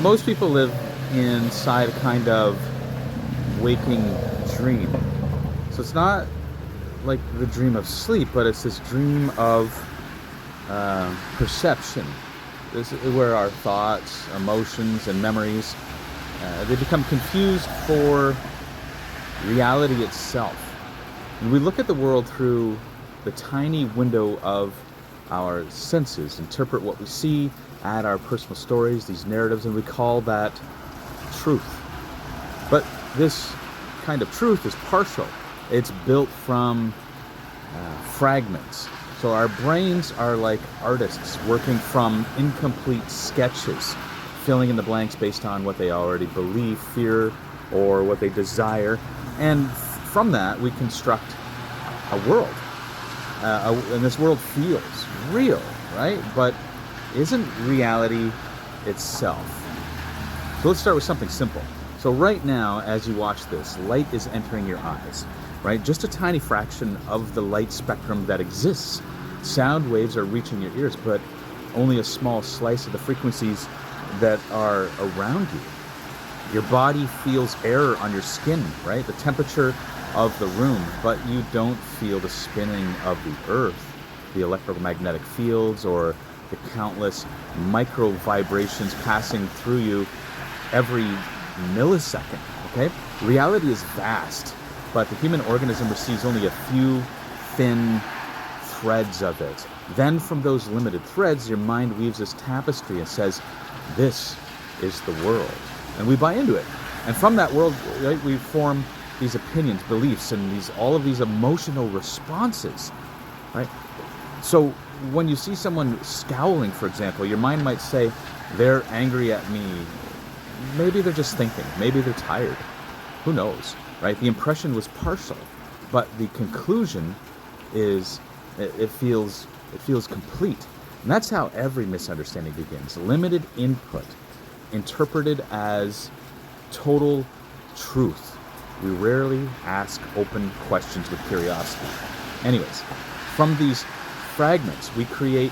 most people live inside a kind of waking dream. So it's not like the dream of sleep, but it's this dream of perception. This is where our thoughts, emotions, and memories they become confused for reality itself. And we look at the world through the tiny window of our senses, interpret what we see, add our personal stories, these narratives, and we call that truth. But this kind of truth is partial. It's built from fragments. So our brains are like artists working from incomplete sketches, filling in the blanks based on what they already believe, fear, or what they desire. And from that, we construct a world. And this world feels real, right? But isn't reality itself. So let's start with something simple. So right now, as you watch this, light is entering your eyes, right? Just a tiny fraction of the light spectrum that exists. Sound waves are reaching your ears, but only a small slice of the frequencies that are around you. Your body feels air on your skin, right? The temperature of the room, but you don't feel the spinning of the earth, the electromagnetic fields, or the countless micro vibrations passing through you every millisecond, okay? Reality is vast, but the human organism receives only a few thin threads of it. Then from those limited threads, your mind weaves this tapestry and says, this is the world. And we buy into it. And from that world, right, we form these opinions, beliefs, and all of these emotional responses, right? So when you see someone scowling, for example, your mind might say, they're angry at me. Maybe they're just thinking. Maybe they're tired. Who knows, right? The impression was partial, but the conclusion is, it feels complete. And that's how every misunderstanding begins. Limited input, interpreted as total truth. We rarely ask open questions with curiosity. Anyways, from these fragments, we create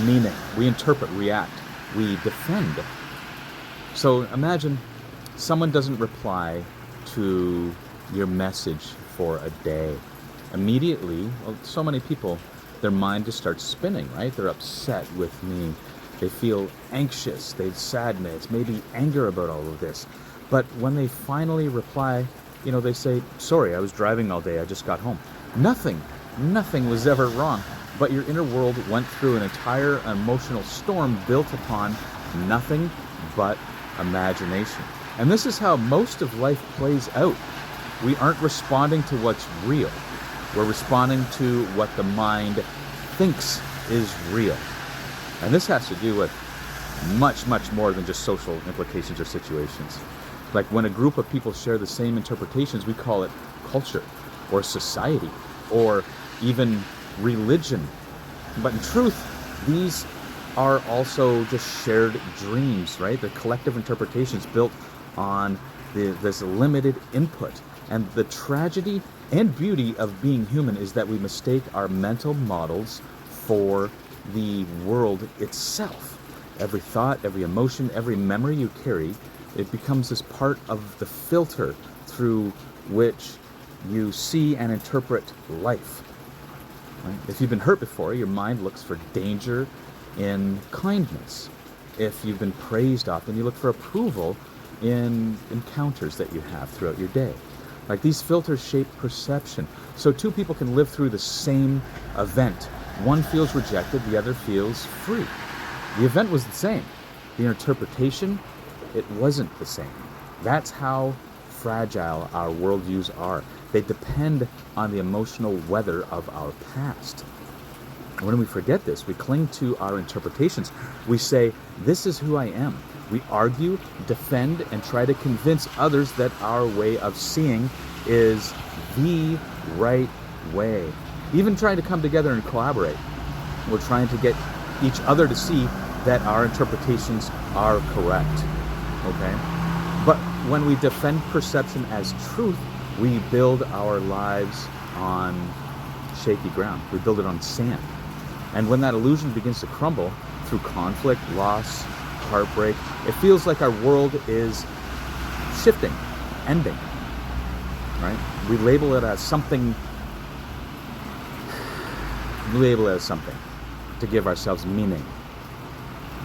meaning. We interpret, react, we defend. So imagine someone doesn't reply to your message for a day. Immediately, well, so many people, their mind just starts spinning, right? They're upset with me. They feel anxious, they have sadness, maybe anger about all of this. But when they finally reply, they say, sorry, I was driving all day, I just got home. Nothing was ever wrong. But your inner world went through an entire emotional storm built upon nothing but imagination. And this is how most of life plays out. We aren't responding to what's real. We're responding to what the mind thinks is real. And this has to do with much, much more than just social implications or situations. Like when a group of people share the same interpretations, we call it culture or society or even religion. But in truth, these are also just shared dreams, right? They're collective interpretations built on this limited input. And the tragedy and beauty of being human is that we mistake our mental models for the world itself. Every thought, every emotion, every memory you carry, it becomes this part of the filter through which you see and interpret life. Right? If you've been hurt before, your mind looks for danger in kindness. If you've been praised often, you look for approval in encounters that you have throughout your day. Like these filters shape perception. So two people can live through the same event. One feels rejected, the other feels free. The event was the same. The interpretation, it wasn't the same. That's how fragile our worldviews are. They depend on the emotional weather of our past. When we forget this, we cling to our interpretations. We say, this is who I am. We argue, defend, and try to convince others that our way of seeing is the right way. Even trying to come together and collaborate. We're trying to get each other to see that our interpretations are correct. Okay? But when we defend perception as truth, we build our lives on shaky ground. We build it on sand. And when that illusion begins to crumble through conflict, loss, heartbreak. It feels like our world is shifting, ending, right? We label it as something. We label it as something to give ourselves meaning.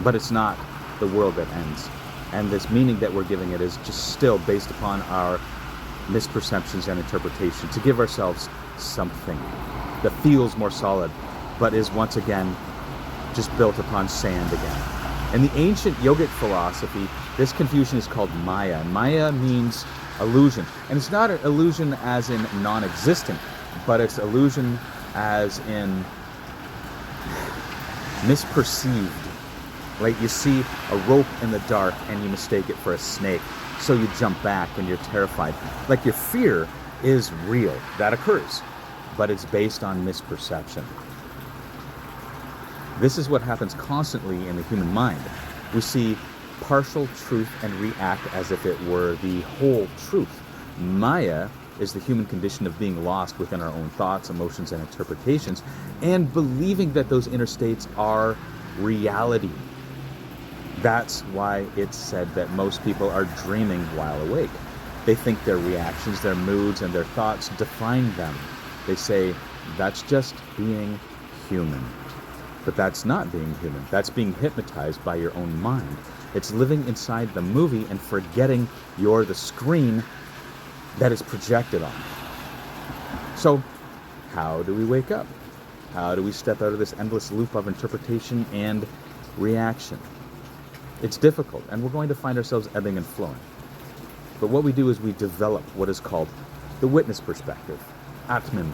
But it's not the world that ends. And this meaning that we're giving it is just still based upon our misperceptions and interpretation, to give ourselves something that feels more solid, but is once again just built upon sand again. In the ancient yogic philosophy, this confusion is called Maya. And Maya means illusion. And it's not an illusion as in non-existent, but it's illusion as in misperceived. Like you see a rope in the dark and you mistake it for a snake. So you jump back and you're terrified. Like your fear is real. That occurs. But it's based on misperception. This is what happens constantly in the human mind. We see partial truth and react as if it were the whole truth. Maya is the human condition of being lost within our own thoughts, emotions, and interpretations, and believing that those inner states are reality. That's why it's said that most people are dreaming while awake. They think their reactions, their moods, and their thoughts define them. They say, that's just being human. But that's not being human. That's being hypnotized by your own mind. It's living inside the movie and forgetting you're the screen that is projected on. So, how do we wake up? How do we step out of this endless loop of interpretation and reaction? It's difficult, and we're going to find ourselves ebbing and flowing. But what we do is we develop what is called the witness perspective, Atman.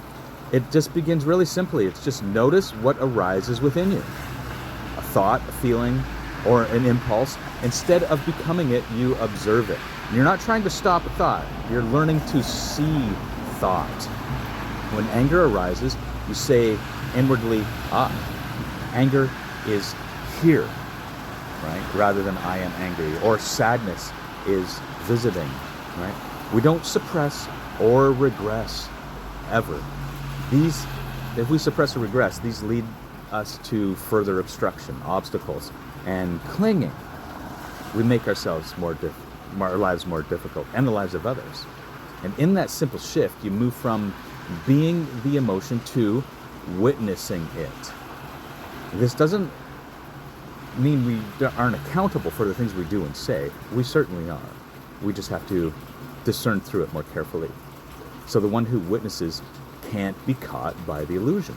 It just begins really simply. It's just notice what arises within you. A thought, a feeling, or an impulse. Instead of becoming it, you observe it. And you're not trying to stop a thought. You're learning to see thought. When anger arises, you say inwardly, anger is here, right? Rather than I am angry. Or sadness is visiting, right? We don't suppress or regress ever. If we suppress or regress, these lead us to further obstruction, obstacles, and clinging. We make ourselves our lives more difficult, and the lives of others. And in that simple shift, you move from being the emotion to witnessing it. This doesn't mean we aren't accountable for the things we do and say. We certainly are. We just have to discern through it more carefully. So the one who witnesses can't be caught by the illusion.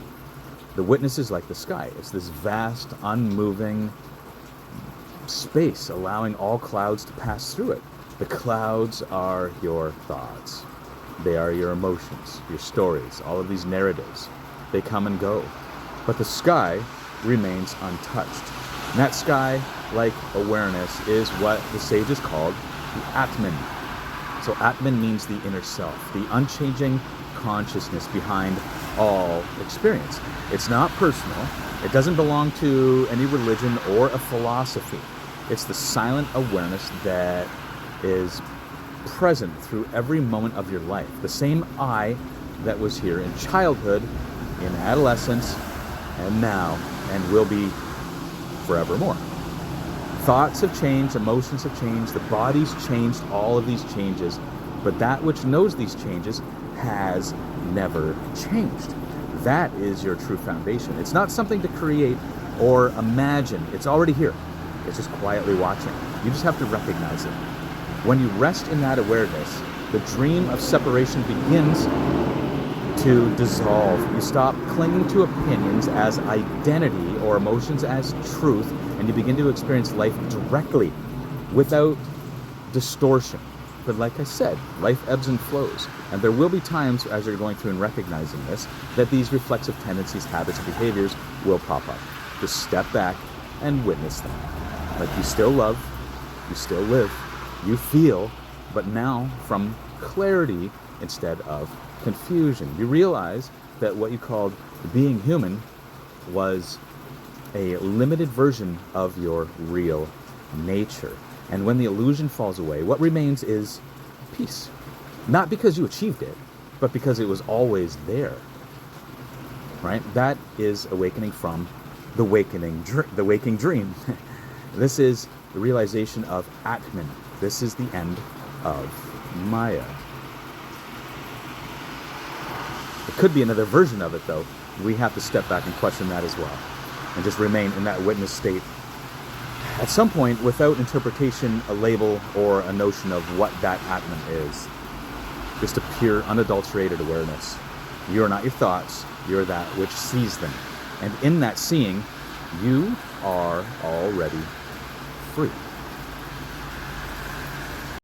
The witness is like the sky. It's this vast, unmoving space, allowing all clouds to pass through it. The clouds are your thoughts. They are your emotions, your stories, all of these narratives. They come and go. But the sky remains untouched. And that sky, like awareness, is what the sages called the Atman. So Atman means the inner self, the unchanging consciousness behind all experience. It's not personal. It doesn't belong to any religion or a philosophy. It's the silent awareness that is present through every moment of your life. The same I that was here in childhood, in adolescence, and now, and will be forevermore. Thoughts have changed, emotions have changed, the body's changed, all of these changes, but that which knows these changes has never changed. That is your true foundation. It's not something to create or imagine. It's already here. It's just quietly watching. You just have to recognize it. When you rest in that awareness, the dream of separation begins to dissolve. You stop clinging to opinions as identity or emotions as truth, and you begin to experience life directly without distortion. But like I said, life ebbs and flows. And there will be times, as you're going through and recognizing this, that these reflexive tendencies, habits, behaviors will pop up. Just step back and witness them. Like you still love, you still live, you feel, but now from clarity instead of confusion. You realize that what you called being human was a limited version of your real nature. And when the illusion falls away, what remains is peace. Not because you achieved it, but because it was always there. Right? That is awakening from the waking dream. This is the realization of Atman. This is the end of Maya. It could be another version of it, though. We have to step back and question that as well, and just remain in that witness state. At some point, without interpretation, a label, or a notion of what that Atman is. Just a pure, unadulterated awareness. You are not your thoughts, you are that which sees them. And in that seeing, you are already free.